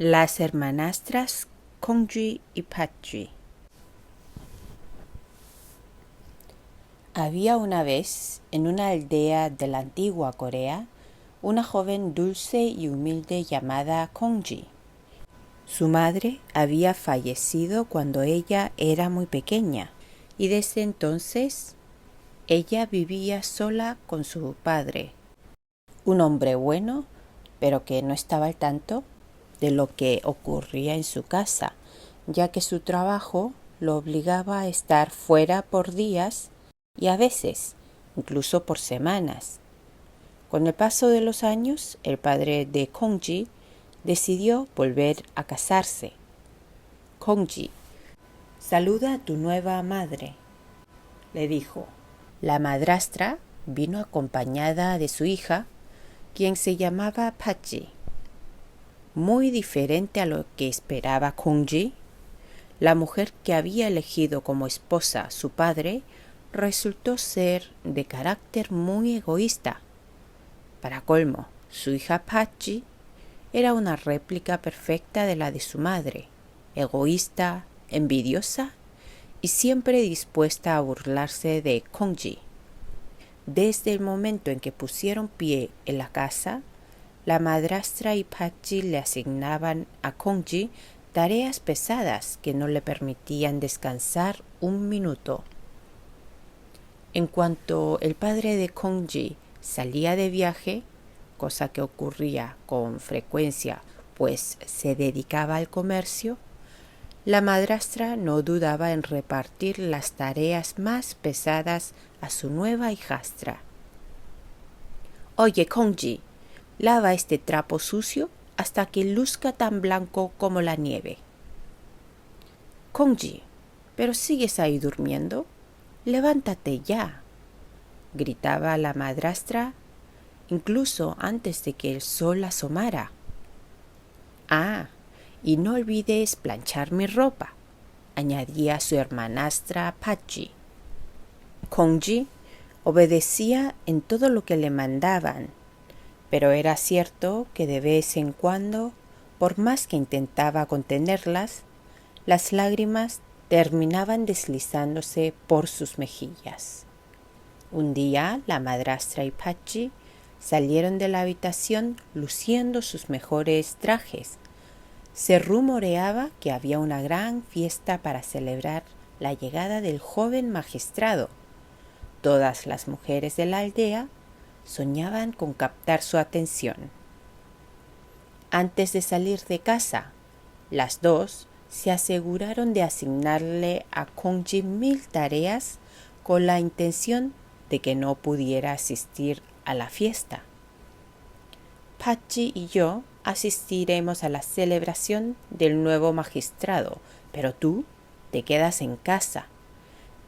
Las hermanastras Kongji y Patji. Había una vez, en una aldea de la antigua Corea, una joven dulce y humilde llamada Kongji. Su madre había fallecido cuando ella era muy pequeña y desde entonces ella vivía sola con su padre, un hombre bueno, pero que no estaba al tanto de lo que ocurría en su casa, ya que su trabajo lo obligaba a estar fuera por días y a veces incluso por semanas. Con el paso de los años, el padre de Kongji decidió volver a casarse. Kongji, saluda a tu nueva madre, le dijo. La madrastra vino acompañada de su hija, quien se llamaba Patji. Muy diferente a lo que esperaba Kongji, la mujer que había elegido como esposa a su padre resultó ser de carácter muy egoísta. Para colmo, su hija Patji era una réplica perfecta de la de su madre, egoísta, envidiosa y siempre dispuesta a burlarse de Kongji. Desde el momento en que pusieron pie en la casa, la madrastra y Patji le asignaban a Kongji tareas pesadas que no le permitían descansar un minuto. En cuanto el padre de Kongji salía de viaje, cosa que ocurría con frecuencia pues se dedicaba al comercio, la madrastra no dudaba en repartir las tareas más pesadas a su nueva hijastra. Oye, Kongji, lava este trapo sucio hasta que luzca tan blanco como la nieve. Kongji, ¿pero sigues ahí durmiendo? Levántate ya, gritaba la madrastra, incluso antes de que el sol asomara. Ah, y no olvides planchar mi ropa, añadía su hermanastra Patji. Kongji obedecía en todo lo que le mandaban, pero era cierto que de vez en cuando, por más que intentaba contenerlas, las lágrimas terminaban deslizándose por sus mejillas. Un día la madrastra y Patji salieron de la habitación luciendo sus mejores trajes. Se rumoreaba que había una gran fiesta para celebrar la llegada del joven magistrado. Todas las mujeres de la aldea soñaban con captar su atención. Antes de salir de casa, las dos se aseguraron de asignarle a Kongji 1000 tareas con la intención de que no pudiera asistir a la fiesta. Patji y yo asistiremos a la celebración del nuevo magistrado, pero tú te quedas en casa.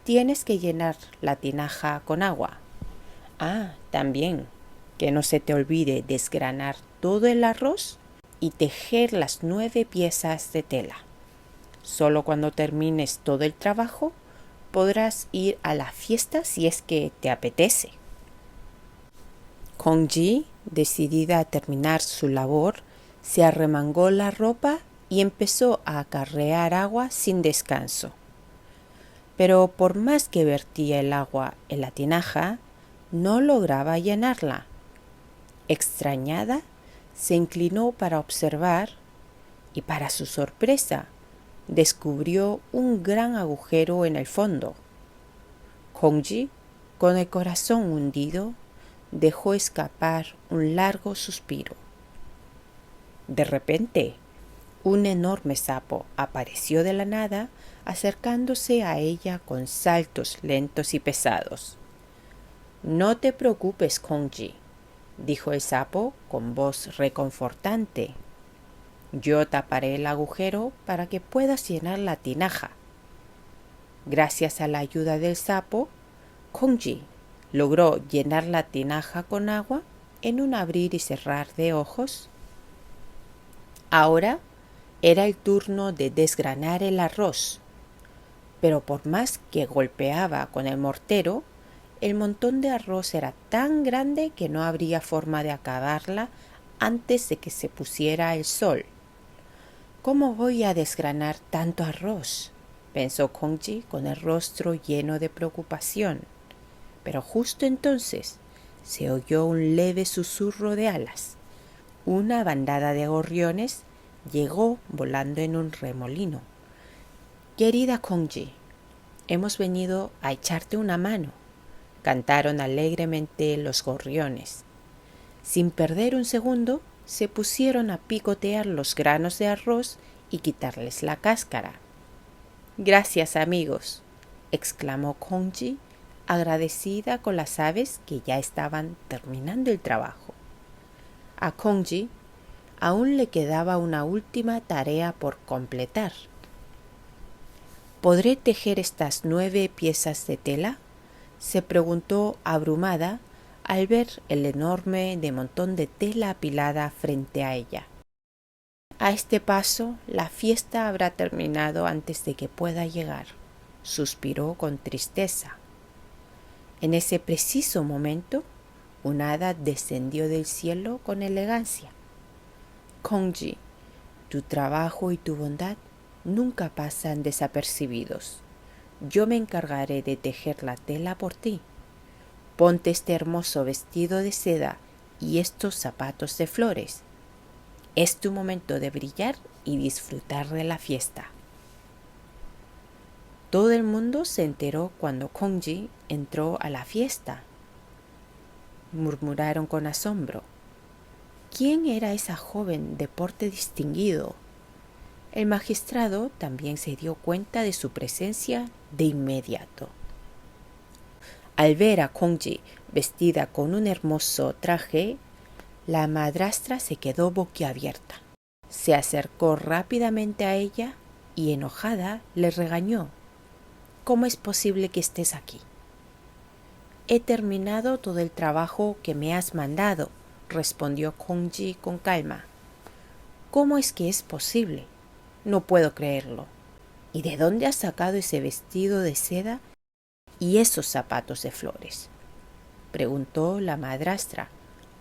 Tienes que llenar la tinaja con agua. Ah, también, que no se te olvide desgranar todo el arroz y tejer las 9 piezas de tela. Solo cuando termines todo el trabajo podrás ir a la fiesta si es que te apetece. Kongji, decidida a terminar su labor, se arremangó la ropa y empezó a acarrear agua sin descanso. Pero por más que vertía el agua en la tinaja, no lograba llenarla. Extrañada, se inclinó para observar y, para su sorpresa, descubrió un gran agujero en el fondo. Kongji, con el corazón hundido, dejó escapar un largo suspiro. De repente, un enorme sapo apareció de la nada, acercándose a ella con saltos lentos y pesados. No te preocupes, Kongji, dijo el sapo con voz reconfortante. Yo taparé el agujero para que puedas llenar la tinaja. Gracias a la ayuda del sapo, Kongji logró llenar la tinaja con agua en un abrir y cerrar de ojos. Ahora era el turno de desgranar el arroz, pero por más que golpeaba con el mortero, el montón de arroz era tan grande que no habría forma de acabarla antes de que se pusiera el sol. ¿Cómo voy a desgranar tanto arroz?, pensó Kongji con el rostro lleno de preocupación. Pero justo entonces se oyó un leve susurro de alas. Una bandada de gorriones llegó volando en un remolino. «Querida Kongji, hemos venido a echarte una mano», cantaron alegremente los gorriones. Sin perder un segundo, se pusieron a picotear los granos de arroz y quitarles la cáscara. «Gracias, amigos», exclamó Kongji, agradecida con las aves que ya estaban terminando el trabajo. A Kongji aún le quedaba una última tarea por completar. «¿Podré tejer estas 9 piezas de tela?», se preguntó abrumada al ver el enorme montón de tela apilada frente a ella. «A este paso, la fiesta habrá terminado antes de que pueda llegar», suspiró con tristeza. En ese preciso momento, un hada descendió del cielo con elegancia. «Kongji, tu trabajo y tu bondad nunca pasan desapercibidos. Yo me encargaré de tejer la tela por ti. Ponte este hermoso vestido de seda y estos zapatos de flores. Es tu momento de brillar y disfrutar de la fiesta». Todo el mundo se enteró cuando Kongji entró a la fiesta. Murmuraron con asombro: «¿Quién era esa joven de porte distinguido?». El magistrado también se dio cuenta de su presencia de inmediato. Al ver a Kongji vestida con un hermoso traje, la madrastra se quedó boquiabierta. Se acercó rápidamente a ella y, enojada, le regañó: «¿Cómo es posible que estés aquí?». «He terminado todo el trabajo que me has mandado», respondió Kongji con calma. «¿Cómo es que es posible? No puedo creerlo. ¿Y de dónde has sacado ese vestido de seda y esos zapatos de flores?», preguntó la madrastra,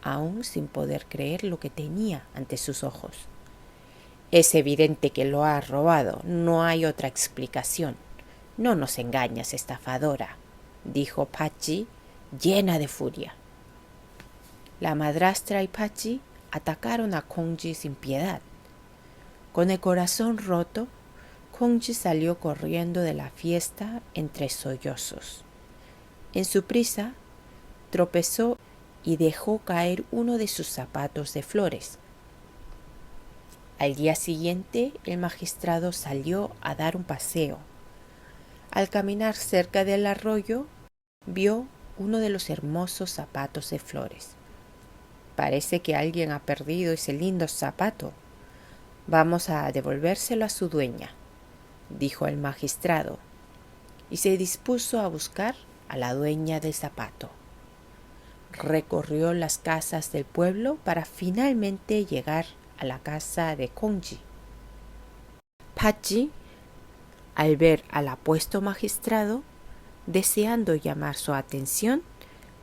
aún sin poder creer lo que tenía ante sus ojos. «Es evidente que lo has robado. No hay otra explicación. No nos engañas, estafadora», dijo Pachi, llena de furia. La madrastra y Pachi atacaron a Kongji sin piedad. Con el corazón roto, Kongji salió corriendo de la fiesta entre sollozos. En su prisa, tropezó y dejó caer uno de sus zapatos de flores. Al día siguiente, el magistrado salió a dar un paseo. Al caminar cerca del arroyo, vio uno de los hermosos zapatos de flores. «Parece que alguien ha perdido ese lindo zapato. Vamos a devolvérselo a su dueña», dijo el magistrado, y se dispuso a buscar a la dueña del zapato. Recorrió las casas del pueblo para finalmente llegar a la casa de Kongji. Pachi, al ver al apuesto magistrado, deseando llamar su atención,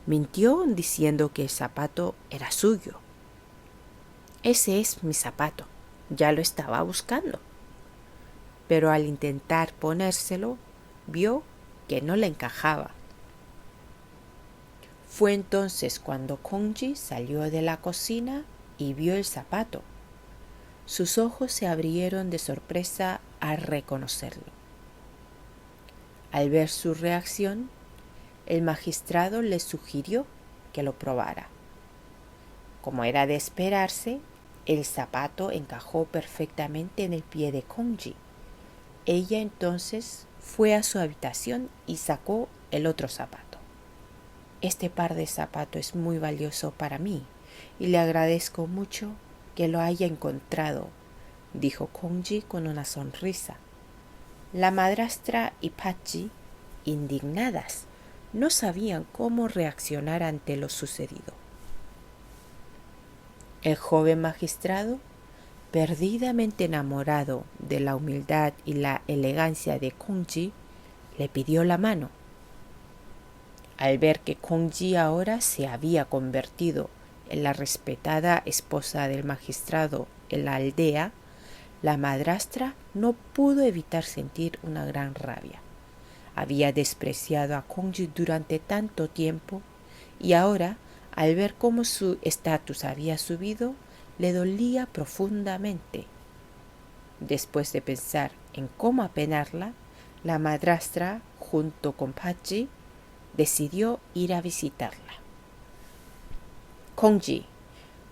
mintió diciendo que el zapato era suyo. «Ese es mi zapato, ya lo estaba buscando». Pero al intentar ponérselo, vio que no le encajaba. Fue entonces cuando Kongji salió de la cocina y vio el zapato. Sus ojos se abrieron de sorpresa al reconocerlo. Al ver su reacción, el magistrado le sugirió que lo probara. Como era de esperarse, el zapato encajó perfectamente en el pie de Kongji. Ella entonces fue a su habitación y sacó el otro zapato. «Este par de zapatos es muy valioso para mí y le agradezco mucho que lo haya encontrado», dijo Kongji con una sonrisa. La madrastra y Pachi, indignadas, no sabían cómo reaccionar ante lo sucedido. El joven magistrado, perdidamente enamorado de la humildad y la elegancia de Kongji, le pidió la mano. Al ver que Kongji ahora se había convertido en la respetada esposa del magistrado en la aldea, La madrastra no pudo evitar sentir una gran rabia. Había despreciado a Kongji durante tanto tiempo y ahora, al ver cómo su estatus había subido, le dolía profundamente. Después de pensar en cómo apenarla, la madrastra, junto con Pachi, decidió ir a visitarla. «Kongji,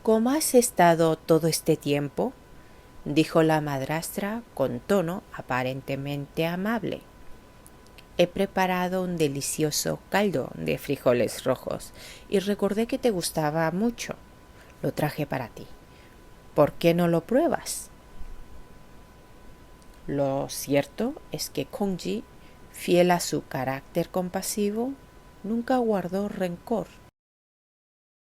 ¿cómo has estado todo este tiempo?», dijo la madrastra con tono aparentemente amable. «He preparado un delicioso caldo de frijoles rojos y recordé que te gustaba mucho. Lo traje para ti. ¿Por qué no lo pruebas?». Lo cierto es que Kongji, fiel a su carácter compasivo, nunca guardó rencor.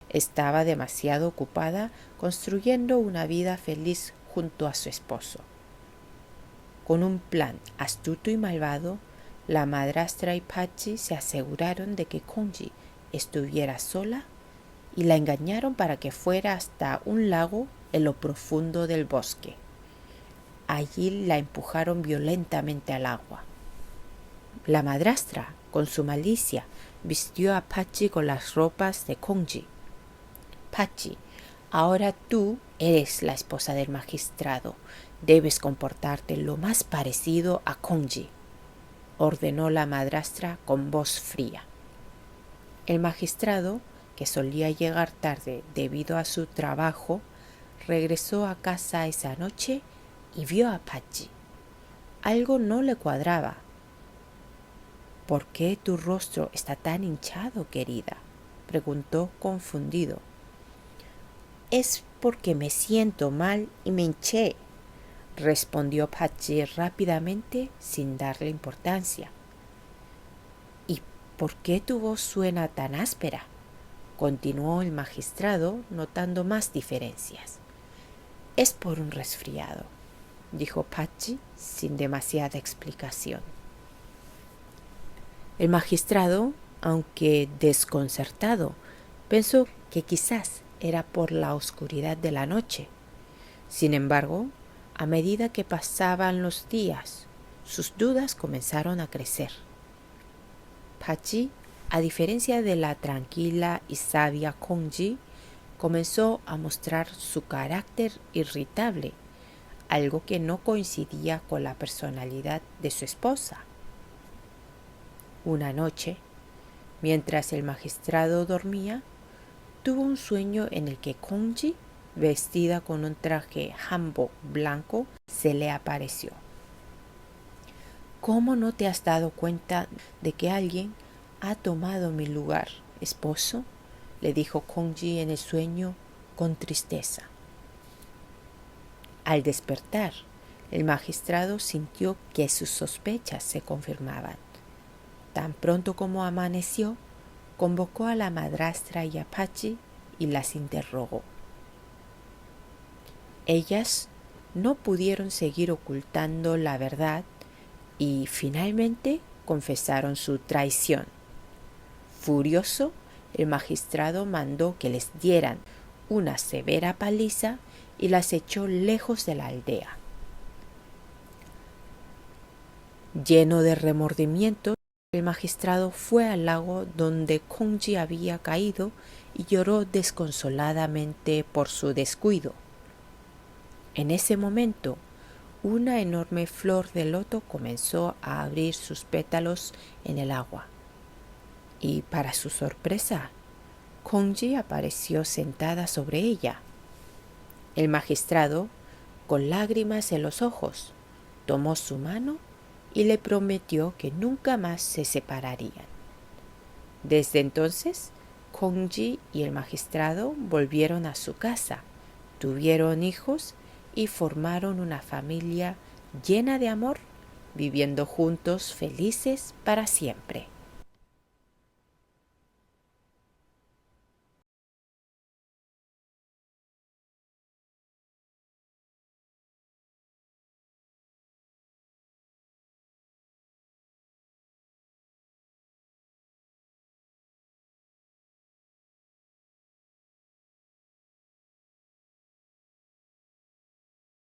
Estaba demasiado ocupada construyendo una vida feliz junto a su esposo. Con un plan astuto y malvado, la madrastra y Pachi se aseguraron de que Kongji estuviera sola y la engañaron para que fuera hasta un lago en lo profundo del bosque. Allí la empujaron violentamente al agua. La madrastra, con su malicia, vistió a Pachi con las ropas de Kongji. «Pachi, ahora tú eres la esposa del magistrado. Debes comportarte lo más parecido a Kongji», ordenó la madrastra con voz fría. El magistrado, que solía llegar tarde debido a su trabajo, regresó a casa esa noche y vio a Pachi. Algo no le cuadraba. «¿Por qué tu rostro está tan hinchado, querida?», preguntó confundido. «Es porque me siento mal y me hinché», respondió Pachi rápidamente sin darle importancia. «¿Y por qué tu voz suena tan áspera?», continuó el magistrado, notando más diferencias. «Es por un resfriado», dijo Pachi sin demasiada explicación. El magistrado, aunque desconcertado, pensó que quizás era por la oscuridad de la noche. Sin embargo, a medida que pasaban los días, sus dudas comenzaron a crecer. Pachi, a diferencia de la tranquila y sabia Kongji, comenzó a mostrar su carácter irritable, algo que no coincidía con la personalidad de su esposa. Una noche, mientras el magistrado dormía, tuvo un sueño en el que Kongji, vestida con un traje hanbok blanco, se le apareció. «¿Cómo no te has dado cuenta de que alguien ha tomado mi lugar, esposo?», le dijo Kongji en el sueño con tristeza. Al despertar, el magistrado sintió que sus sospechas se confirmaban. Tan pronto como amaneció, convocó a la madrastra y a Pachi y las interrogó. Ellas no pudieron seguir ocultando la verdad y finalmente confesaron su traición. Furioso, el magistrado mandó que les dieran una severa paliza y las echó lejos de la aldea. Lleno de remordimiento, el magistrado fue al lago donde Kongji había caído y lloró desconsoladamente por su descuido. En ese momento, una enorme flor de loto comenzó a abrir sus pétalos en el agua. Y para su sorpresa, Kongji apareció sentada sobre ella. El magistrado, con lágrimas en los ojos, tomó su mano y le prometió que nunca más se separarían. Desde entonces, Kongji y el magistrado volvieron a su casa, tuvieron hijos y formaron una familia llena de amor, viviendo juntos felices para siempre.